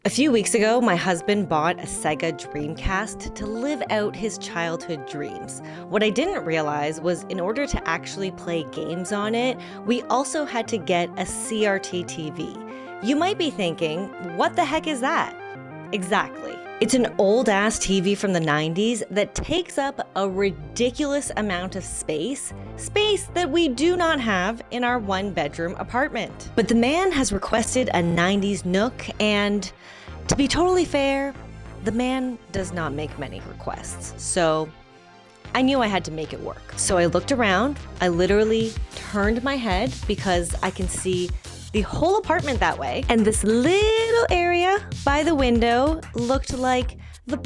A few weeks ago, my husband bought a Sega Dreamcast to live out his childhood dreams. What I didn't realize was in order to actually play games on it, we also had to get a CRT TV. You might be thinking, what the heck is that? Exactly. It's an old-ass TV from the 90s that takes up a ridiculous amount of space that we do not have in our one-bedroom apartment. But the man has requested a 90s Nook, and to be totally fair, the man does not make many requests. So I knew I had to make it work. So I looked around, I literally turned my head because I can see the whole apartment that way. And this little area by the window looked like the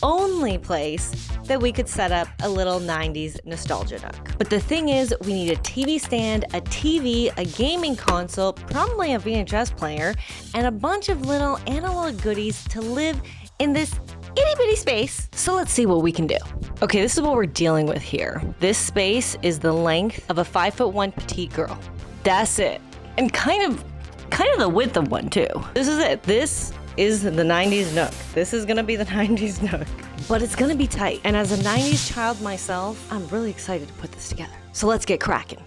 only place that we could set up a little 90s nostalgia nook. But the thing is, we need a TV stand, a TV, a gaming console, probably a VHS player, and a bunch of little analog goodies to live in this itty bitty space. So let's see what we can do. Okay, this is what we're dealing with here. This space is the length of a 5'1" petite girl. That's it. And kind of the width of one too. This is it. This is the 90s Nook. This is gonna be the 90s Nook. But it's gonna be tight. And as a 90s child myself, I'm really excited to put this together. So let's get cracking.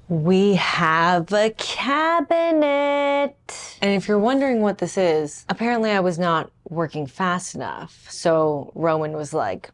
We have a cabinet. And if you're wondering what this is, apparently I was not working fast enough. So Rowan was like,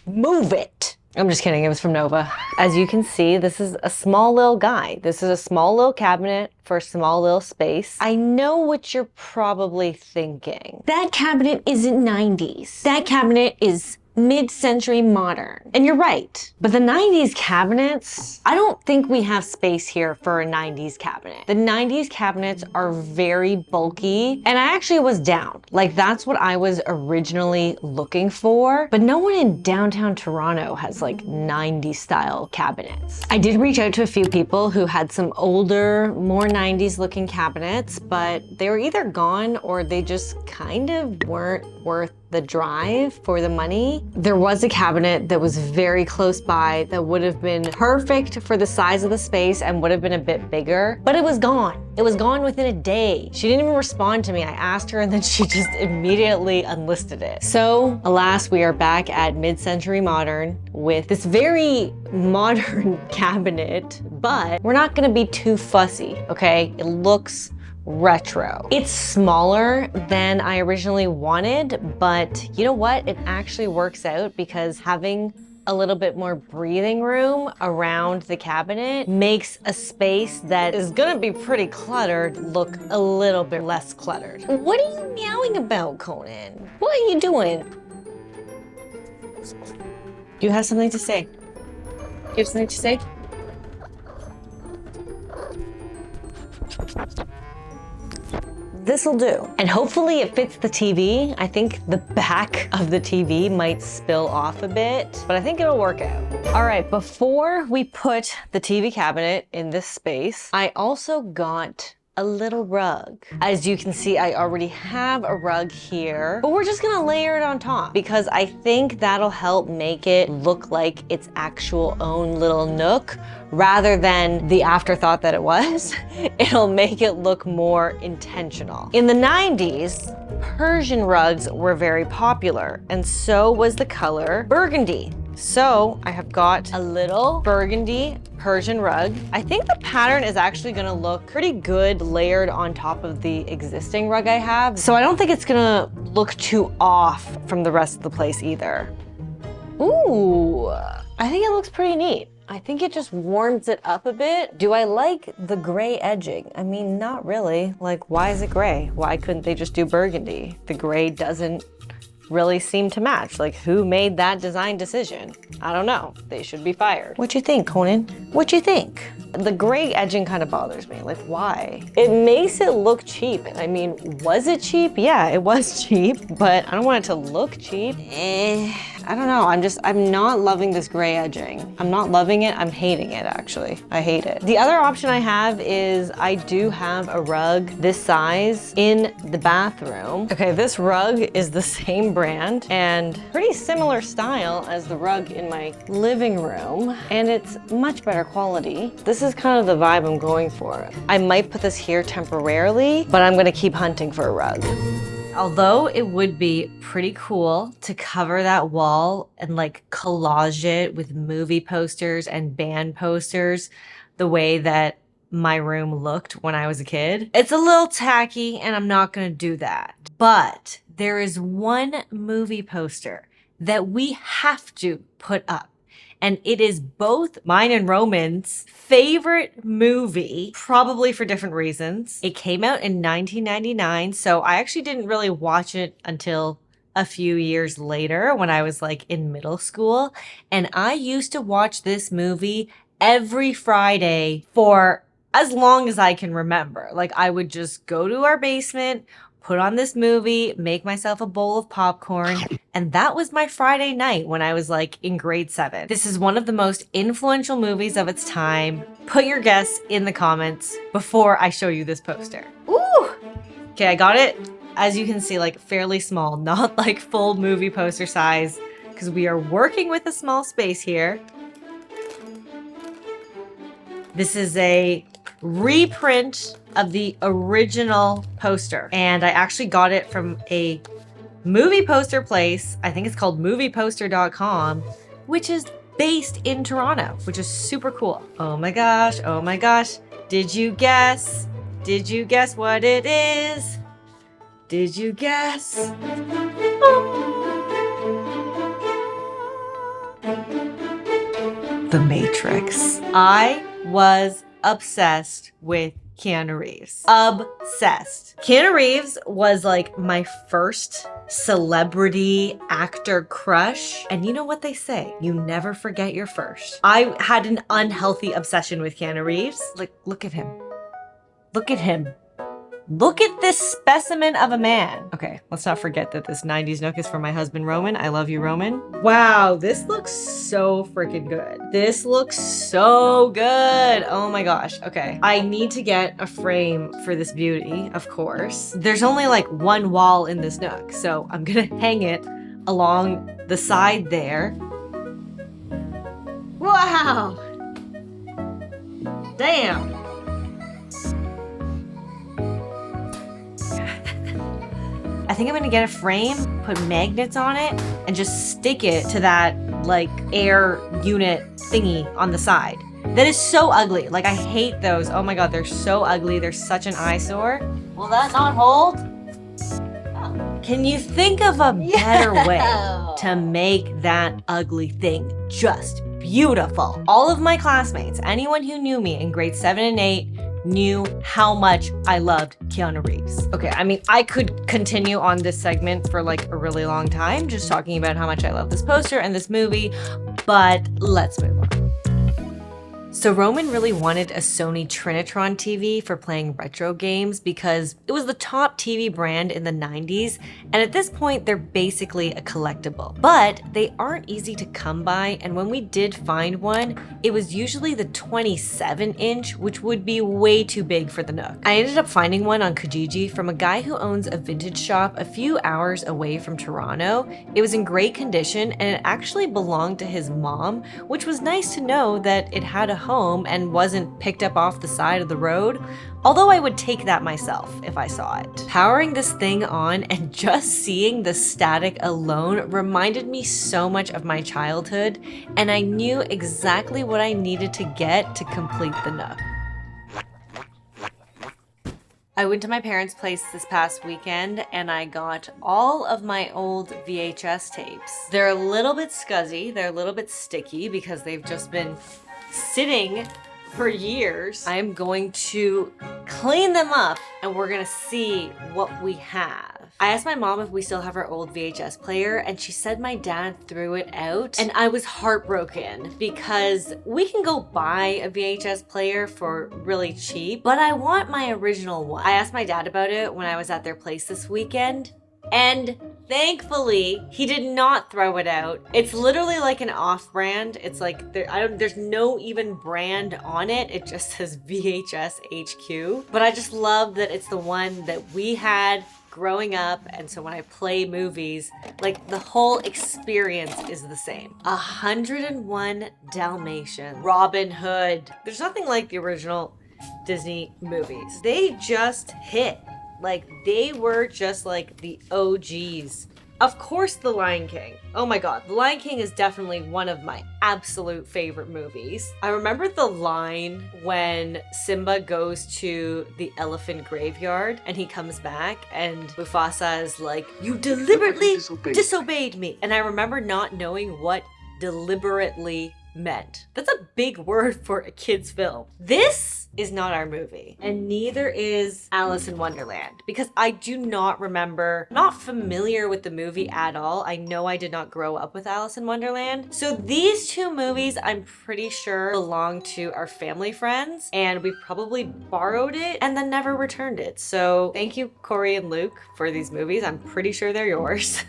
move it. I'm just kidding, it was from Nova. As you can see, this is a small little guy. This is a small little cabinet for a small little space. I know what you're probably thinking. That cabinet isn't 90s. That cabinet is mid-century modern. And you're right, but the 90s cabinets, I don't think we have space here for a 90s cabinet. The 90s cabinets are very bulky, and I actually was down. Like, that's what I was originally looking for, but no one in downtown Toronto has like 90s style cabinets. I did reach out to a few people who had some older, more 90s looking cabinets, but they were either gone or they just kind of weren't worth the drive for the money. There was a cabinet that was very close by that would have been perfect for the size of the space and would have been a bit bigger, but it was gone. It was gone within a day. She didn't even respond to me. I asked her and then she just immediately unlisted it. So alas, we are back at mid-century modern with this very modern cabinet, but we're not gonna be too fussy, okay? It looks retro. It's smaller than I originally wanted, but you know what? It actually works out because having a little bit more breathing room around the cabinet makes a space that is gonna be pretty cluttered look a little bit less cluttered. What are you meowing about, Conan? What are you doing? You have something to say? You have something to say? This'll do. And hopefully it fits the TV. I think the back of the TV might spill off a bit, but I think it'll work out. All right, before we put the TV cabinet in this space, I also got a little rug. As you can see, I already have a rug here, but we're just gonna layer it on top because I think that'll help make it look like its actual own little nook rather than the afterthought that it was. It'll make it look more intentional. In the 90s, Persian rugs were very popular, and so was the color burgundy. So I have got a little burgundy Persian rug. I think the pattern is actually gonna look pretty good layered on top of the existing rug I have. So I don't think it's gonna look too off from the rest of the place either. Ooh, I think it looks pretty neat. I think it just warms it up a bit. Do I like the gray edging? I mean, not really. Like, why is it gray? Why couldn't they just do burgundy? The gray doesn't really seem to match. Like, who made that design decision? I don't know. They should be fired. What you think, Conan? What you think? The gray edging kind of bothers me. Like, why? It makes it look cheap. I mean, was it cheap? Yeah, it was cheap, but I don't want it to look cheap. I don't know. I'm not loving this gray edging. I'm not loving it. I'm hating it, actually. I hate it. The other option I have is I do have a rug this size in the bathroom. Okay, this rug is the same brand and pretty similar style as the rug in my living room, and it's much better quality. This this is kind of the vibe I'm going for. I might put this here temporarily, but I'm gonna keep hunting for a rug. Although it would be pretty cool to cover that wall and like collage it with movie posters and band posters the way that my room looked when I was a kid, it's a little tacky and I'm not gonna do that. But there is one movie poster that we have to put up. And it is both mine and Roman's favorite movie, probably for different reasons. It came out in 1999, so I actually didn't really watch it until a few years later when I was like in middle school. And I used to watch this movie every Friday for as long as I can remember. Like I would just go to our basement, put on this movie, make myself a bowl of popcorn, and that was my Friday night when I was like in grade 7. This is one of the most influential movies of its time. Put your guess in the comments before I show you this poster. Ooh! Okay, I got it. As you can see, like fairly small, not like full movie poster size, because we are working with a small space here. This is a reprint of the original poster, and I actually got it from a movie poster place. I think it's called movieposter.com, which is based in Toronto, which is super cool. Oh my gosh, oh my gosh. Did you guess? Did you guess what it is? Did you guess? The Matrix. I was obsessed with Keanu Reeves. Obsessed. Keanu Reeves was like my first celebrity actor crush. And you know what they say? You never forget your first. I had an unhealthy obsession with Keanu Reeves. Like, look at him. Look at him. Look at this specimen of a man. Okay, let's not forget that this 90s Nook is for my husband, Roman. I love you, Roman. Wow, this looks so freaking good. This looks so good. Oh my gosh. Okay, I need to get a frame for this beauty, of course. There's only like one wall in this Nook, so I'm gonna hang it along the side there. Wow. Damn. I think I'm gonna get a frame, put magnets on it, and just stick it to that like air unit thingy on the side. That is so ugly. Like I hate those. Oh my God, they're so ugly. They're such an eyesore. Will that not hold? Oh. Can you think of a better way to make that ugly thing just beautiful? All of my classmates, anyone who knew me in grade 7 and 8, knew how much I loved Keanu Reeves. Okay, I mean, I could continue on this segment for like a really long time, just talking about how much I love this poster and this movie, but let's move on. So Roman really wanted a Sony Trinitron TV for playing retro games because it was the top TV brand in the 90s, and at this point they're basically a collectible. But they aren't easy to come by, and when we did find one, it was usually the 27-inch, which would be way too big for the Nook. I ended up finding one on Kijiji from a guy who owns a vintage shop a few hours away from Toronto. It was in great condition, and it actually belonged to his mom, which was nice to know that it had a home and wasn't picked up off the side of the road, although I would take that myself if I saw it. Powering this thing on and just seeing the static alone reminded me so much of my childhood, and I knew exactly what I needed to get to complete the Nook. I went to my parents' place this past weekend and I got all of my old VHS tapes. They're a little bit scuzzy, they're a little bit sticky because they've just been sitting for years. I'm going to clean them up and we're gonna see what we have. I asked my mom if we still have our old VHS player and she said my dad threw it out, and I was heartbroken because we can go buy a VHS player for really cheap, but I want my original one. I asked my dad about it when I was at their place this weekend And thankfully, he did not throw it out. It's literally like an off-brand. It's like there's no even brand on it. It just says VHS HQ. But I just love that it's the one that we had growing up, and so when I play movies, like the whole experience is the same. 101 Dalmatians, Robin Hood. There's nothing like the original Disney movies. They just hit. Like, they were just like the OGs. Of course, The Lion King. Oh my God, The Lion King is definitely one of my absolute favorite movies. I remember the line when Simba goes to the elephant graveyard and he comes back and Mufasa is like, "You deliberately disobeyed me." And I remember not knowing what deliberately meant. That's a big word for a kid's film. This is not our movie, and neither is Alice in Wonderland, because I do not remember, not familiar with the movie at all. I know I did not grow up with Alice in Wonderland. So these two movies, I'm pretty sure, belong to our family friends, and we probably borrowed it and then never returned it. So thank you, Corey and Luke, for these movies. I'm pretty sure they're yours.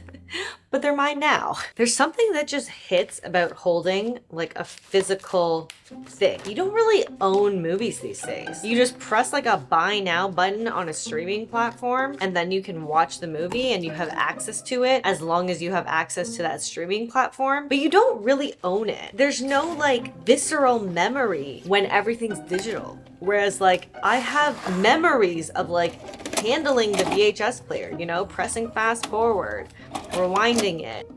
But they're mine now. There's something that just hits about holding like a physical thing. You don't really own movies these days. You just press like a buy now button on a streaming platform and then you can watch the movie and you have access to it as long as you have access to that streaming platform, but you don't really own it. There's no like visceral memory when everything's digital. Whereas like I have memories of like handling the VHS player, you know, pressing fast forward, rewinding it.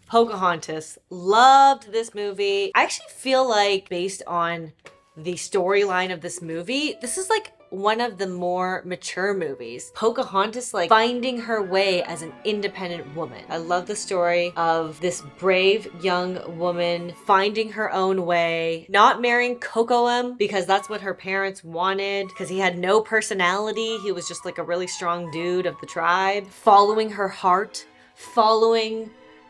Pocahontas. Loved this movie. I actually feel like based on the storyline of this movie, this is like one of the more mature movies. Pocahontas like finding her way as an independent woman. I love the story of this brave young woman finding her own way, not marrying Cocoam because that's what her parents wanted, because he had no personality. He was just like a really strong dude of the tribe, following her heart, following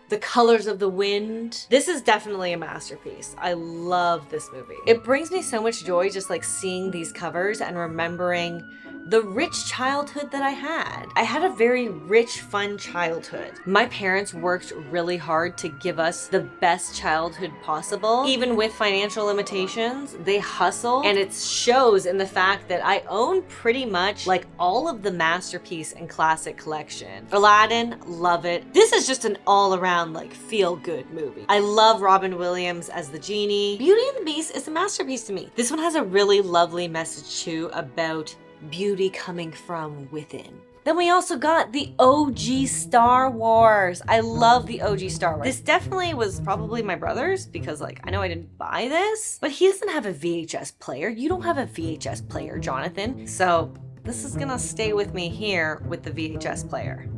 the colors of the wind. This is definitely a masterpiece. I love this movie. It brings me so much joy just like seeing these covers and remembering the rich childhood that I had. I had a very rich, fun childhood. My parents worked really hard to give us the best childhood possible. Even with financial limitations, they hustle, and it shows in the fact that I own pretty much like all of the masterpiece and classic collection. Aladdin, love it. This is just an all-around like feel-good movie. I love Robin Williams as the genie. Beauty and the Beast is a masterpiece to me. This one has a really lovely message too about beauty coming from within. Then we also got the OG Star Wars. I love the OG Star Wars. This definitely was probably my brother's because like, I know I didn't buy this, but he doesn't have a VHS player. You don't have a VHS player, Jonathan. So this is gonna stay with me here with the VHS player.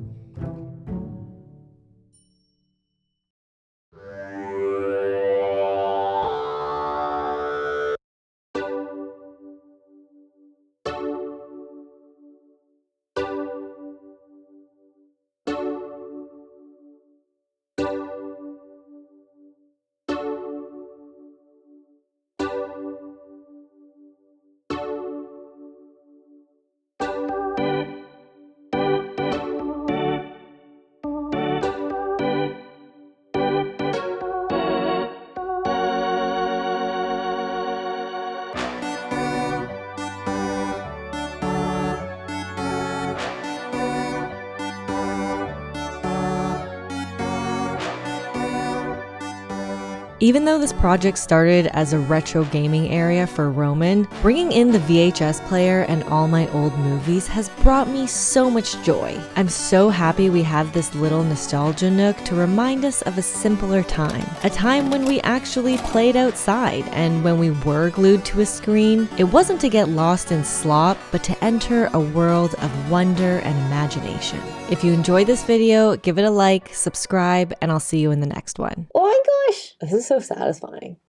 Even though this project started as a retro gaming area for Roman, bringing in the VHS player and all my old movies has brought me so much joy. I'm so happy we have this little nostalgia nook to remind us of a simpler time. A time when we actually played outside, and when we were glued to a screen, it wasn't to get lost in slop, but to enter a world of wonder and imagination. If you enjoyed this video, give it a like, subscribe, and I'll see you in the next one. Oh my gosh, this is so satisfying.